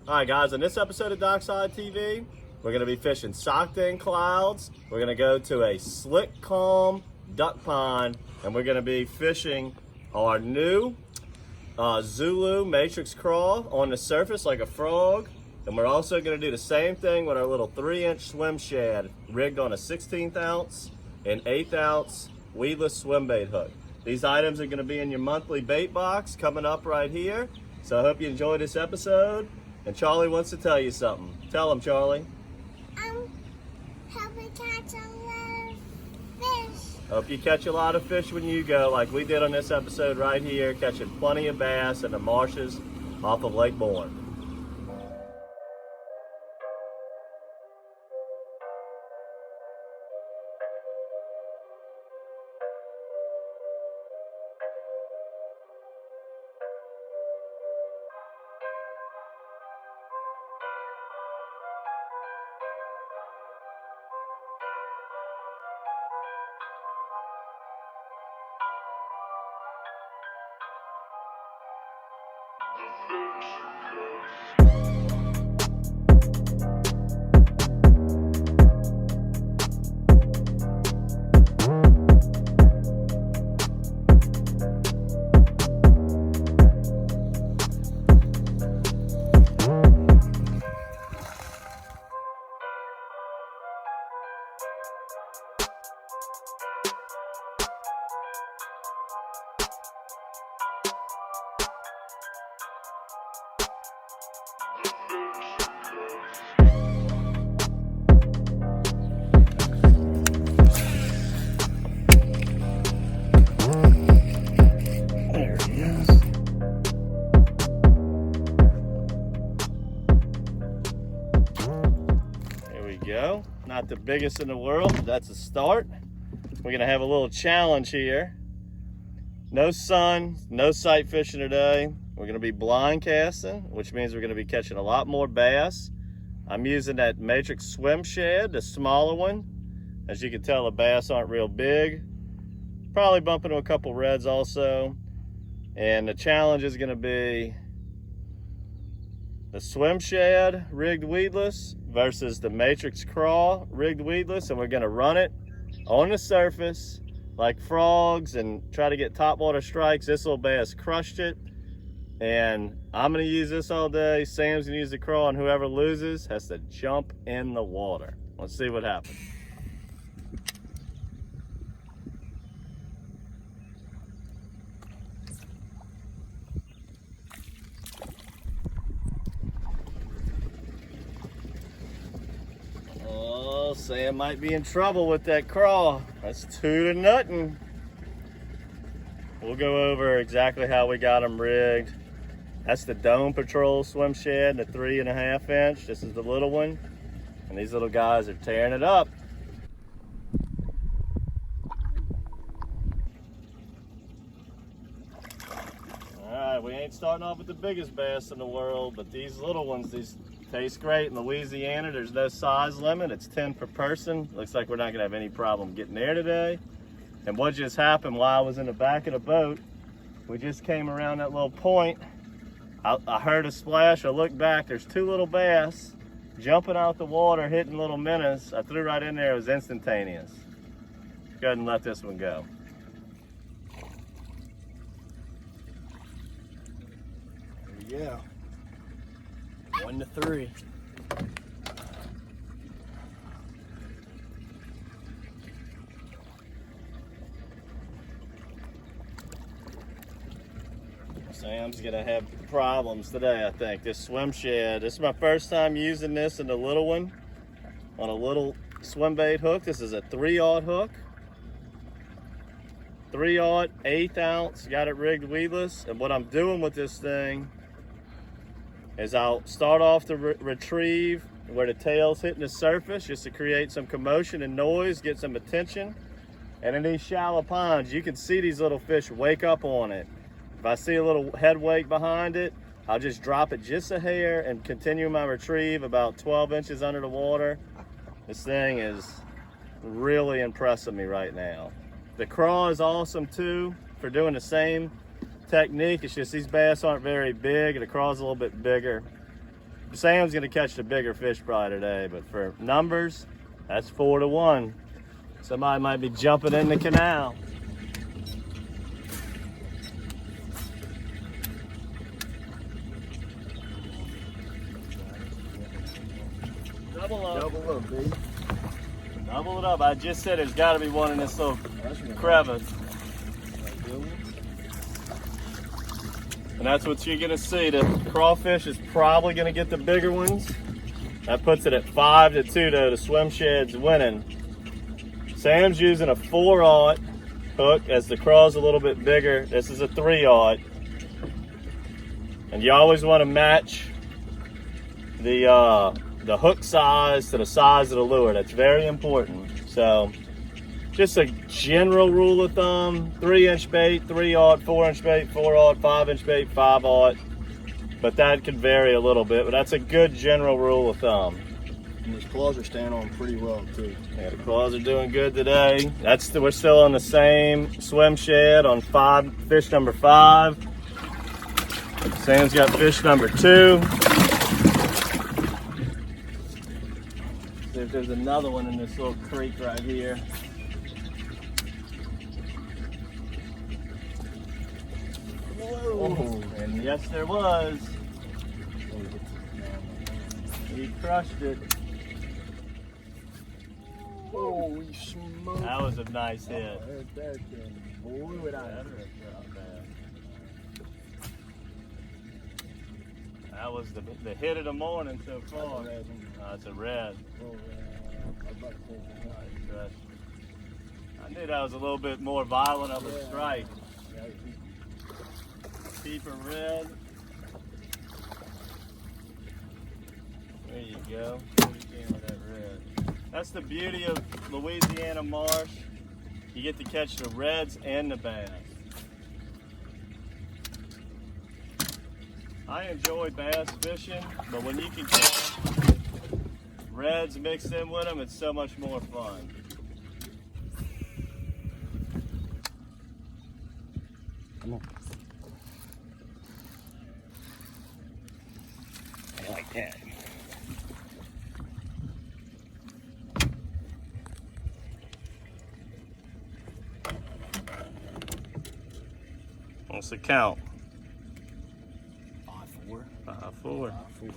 Alright guys, in this episode of DockSide TV, we're going to be fishing socked in clouds. We're going to go to a slick, calm duck pond, and we're going to be fishing our new Zulu matrix crawl on the surface like a frog. And we're also going to do the same thing with our little 3-inch swim shad rigged on a 16th ounce and 1/8 ounce weedless swim bait hook. These items are going to be in your monthly bait box coming up right here. So I hope you enjoyed this episode. And Charlie wants to tell you something. Tell him, Charlie. Hope we catch a lot of fish. Hope you catch a lot of fish when you go, like we did on this episode right here, catching plenty of bass in the marshes off of Lake Bourne. Go. Not the biggest in the world, but that's a start. We're gonna have a little challenge here. No sun, no sight fishing today. We're gonna be blind casting, which means we're gonna be catching a lot more bass. I'm using that matrix swim shad, the smaller one. As you can tell, the bass aren't real big. Probably bump into a couple reds also. And the challenge is gonna be the swim shad rigged weedless versus the matrix crawl rigged weedless, and we're gonna run it on the surface like frogs and try to get topwater strikes. This little bass crushed it, and I'm gonna use this all day. Sam's gonna use the crawl, and whoever loses has to jump in the water. Let's see what happens. Sam might be in trouble with that crawl. That's 2-0. We'll go over exactly how we got them rigged. That's the Dome Patrol swim shad, the 3.5 inch. This is the little one. And these little guys are tearing it up. All right, we ain't starting off with the biggest bass in the world, but these little ones, these taste great. In Louisiana, there's no size limit. It's 10 per person. Looks like we're not gonna have any problem getting there today. And what just happened while I was in the back of the boat, we just came around that little point. I heard a splash. I looked back. There's 2 little bass jumping out the water, hitting little minnows. I threw right in there. It was instantaneous. Go ahead and let this one go. There we go. 1-3. Sam's gonna have problems today, I think. This swim shad, this is my first time using this in the little one on a little swim bait hook. This is a 3/0 hook. 3/0, 1/8 ounce, got it rigged weedless. And what I'm doing with this thing is I'll start off the retrieve where the tail's hitting the surface just to create some commotion and noise, get some attention. And in these shallow ponds, you can see these little fish wake up on it. If I see a little head wake behind it, I'll just drop it just a hair and continue my retrieve about 12 inches under the water. This thing is really impressing me right now. The craw is awesome too for doing the same technique. It's just these bass aren't very big, and the craw's a little bit bigger. Sam's gonna catch the bigger fish probably today, but for numbers, that's 4-1. Somebody might be jumping in the canal. Double up. Double up, baby. Double it up. I just said there's got to be one in this little crevice. And that's what you're going to see. The crawfish is probably going to get the bigger ones. That puts it at 5-2 though. The swim shad's winning. Sam's using a 4-aught hook as the craw's a little bit bigger. This is a 3-aught. And you always want to match the hook size to the size of the lure. That's very important. So just a general rule of thumb, 3-inch bait, 3-aught, 4-inch bait, 4-aught, 5-inch bait, 5-aught. But that could vary a little bit, but that's a good general rule of thumb. And these claws are staying on pretty well too. Yeah, the claws are doing good today. We're still on the same swim shad on fish number 5. Sam's got fish number 2. See if there's another one in this little creek right here. Whoa. And yes, there was. He crushed it. Holy smoke. That was a nice hit. That thing blew it out. That was the hit of the morning so far. It's a red. I knew that was a little bit more violent of a strike. Keeper red. There you go. With that red. That's the beauty of Louisiana marsh. You get to catch the reds and the bass. I enjoy bass fishing, but when you can catch reds mixed in with them, it's so much more fun. Come on. I like that. What's the count? 5-4. 5-4. 5-4, baby.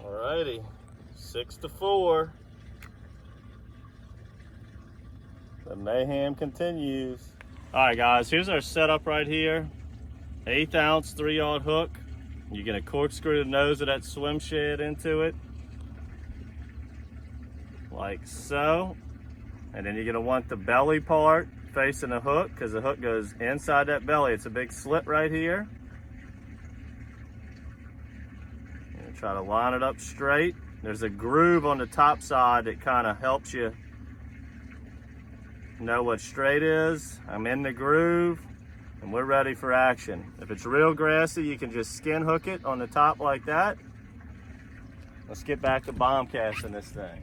Alrighty, 6-4. The mayhem continues. All right, guys, here's our setup right here. 1/8 ounce 3-aught hook. You're gonna corkscrew the nose of that swim shad into it, like so. And then you're gonna want the belly part facing the hook, because the hook goes inside that belly. It's a big slit right here. And try to line it up straight. There's a groove on the top side that kind of helps you know what straight is. I'm in the groove and we're ready for action. If it's real grassy, you can just skin hook it on the top like that. Let's get back to bomb casting this thing.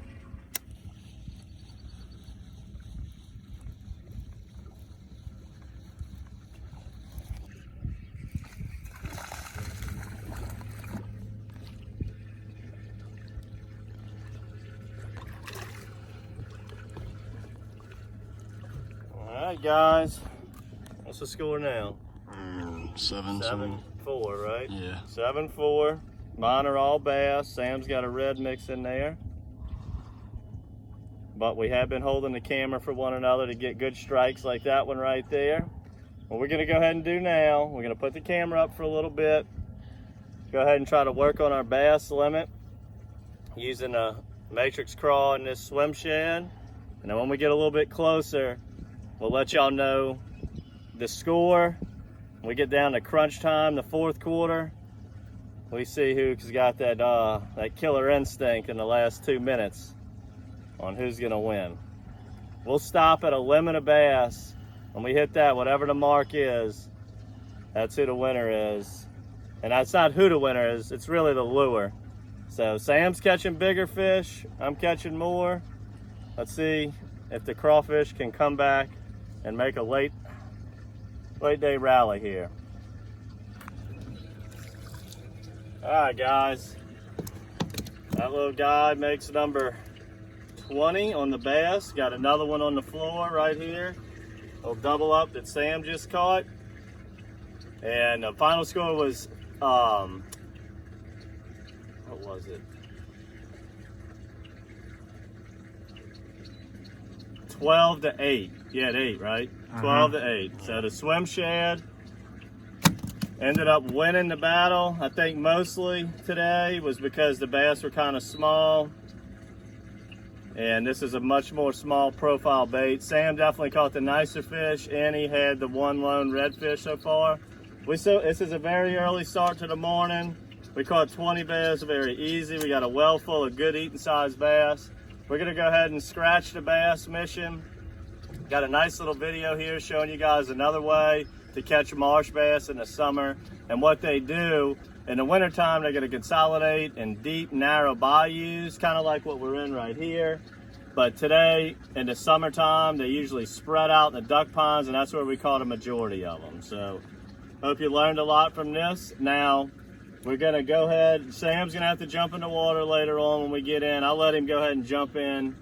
All right, guys. What's the score now? 7-4, 7-4, right? Yeah. 7-4. Mine are all bass. Sam's got a red mix in there. But we have been holding the camera for one another to get good strikes like that one right there. What we're gonna go ahead and do now, we're gonna put the camera up for a little bit. Go ahead and try to work on our bass limit using a matrix crawl in this swim shad. And then when we get a little bit closer, we'll let y'all know the score. When we get down to crunch time, the fourth quarter, we see who's got that killer instinct in the last 2 minutes on who's gonna win. We'll stop at a limit of bass. When we hit that, whatever the mark is, that's who the winner is. And that's not who the winner is, it's really the lure. So Sam's catching bigger fish, I'm catching more. Let's see if the crawfish can come back and make a late day rally here. All right, guys. That little guy makes number 20 on the bass. Got another one on the floor right here. A little double up that Sam just caught. And the final score was, what was it? 12-8. You had 8, right? 12-8. So the swim shad ended up winning the battle. I think mostly today was because the bass were kind of small. And this is a much more small profile bait. Sam definitely caught the nicer fish, and he had the one lone redfish so far. This is a very early start to the morning. We caught 20 bass very easy. We got a well full of good eating sized bass. We're gonna go ahead and scratch the bass mission. Got a nice little video here showing you guys another way to catch marsh bass in the summer and what they do. In the wintertime, they're gonna consolidate in deep, narrow bayous, kind of like what we're in right here. But today, in the summertime, they usually spread out in the duck ponds, and that's where we caught a majority of them. So, hope you learned a lot from this. Now, we're gonna go ahead, Sam's gonna have to jump in the water later on when we get in. I'll let him go ahead and jump in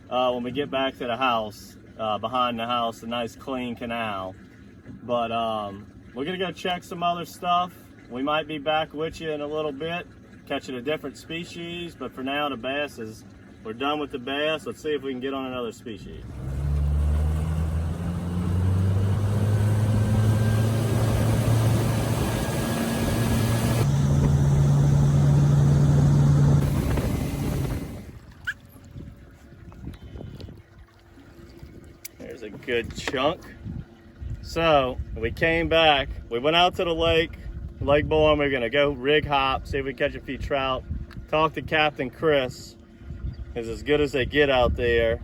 when we get back to the house, behind the house, a nice clean canal. But we're gonna go check some other stuff. We might be back with you in a little bit, catching a different species, but for now the bass we're done with the bass. Let's see if we can get on another species. There's a good chunk. So we came back, we went out to the Lake Bourne. We're gonna go rig hop, see if we can catch a few trout. Talk to Captain Chris, is as good as they get out there.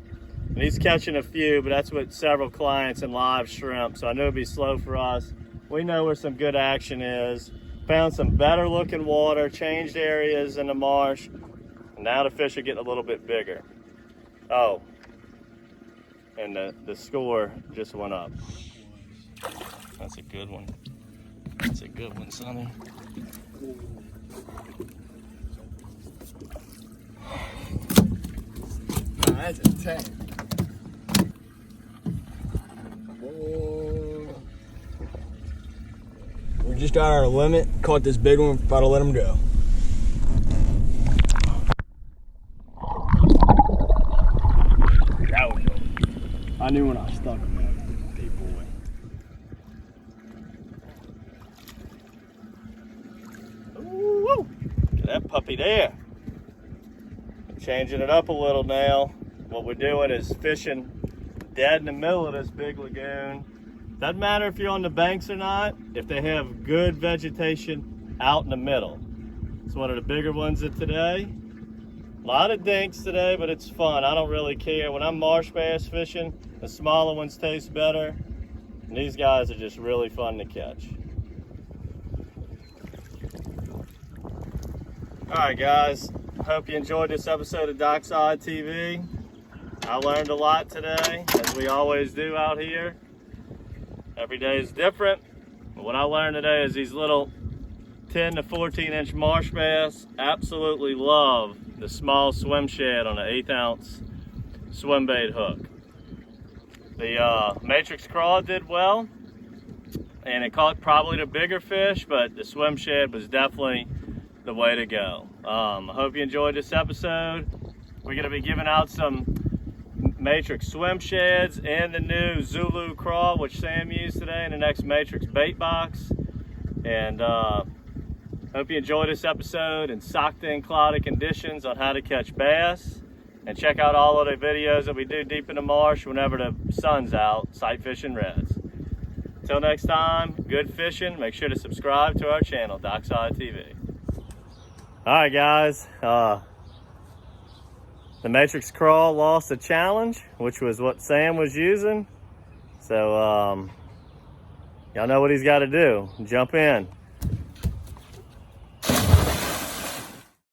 And he's catching a few, but that's with several clients and live shrimp. So I know it'd be slow for us. We know where some good action is. Found some better looking water, changed areas in the marsh. And now the fish are getting a little bit bigger. Oh, and the score just went up. That's a good one. That's a good one, Sonny. Oh, that's a 10. We just got our limit. Caught this big one. About to let him go. That was good. I knew when I stuck him. Big boy. Ooh, look at that puppy there. Changing it up a little now. What we're doing is fishing dead in the middle of this big lagoon. Doesn't matter if you're on the banks or not, if they have good vegetation out in the middle. It's one of the bigger ones of today. A lot of dinks today, but it's fun. I don't really care. When I'm marsh bass fishing, the smaller ones taste better. And these guys are just really fun to catch. All right, guys. Hope you enjoyed this episode of DockSide TV. I learned a lot today, as we always do out here. Every day is different. But what I learned today is these little 10 to 14 inch marsh bass absolutely love the small swim shad on an 1/8 ounce swim bait hook. The Matrix Craw did well, and it caught probably the bigger fish, but the swim shad was definitely the way to go. I hope you enjoyed this episode. We're going to be giving out some Matrix swim shads and the new Zulu Craw, which Sam used today, in the next Matrix bait box. And hope you enjoyed this episode and socked in cloudy conditions on how to catch bass. And check out all of the videos that we do deep in the marsh whenever the sun's out, sight fishing reds. Until next time, good fishing. Make sure to subscribe to our channel, DockSide TV. All right, guys. The Matrix Craw lost a challenge, which was what Sam was using. So, y'all know what he's got to do. Jump in.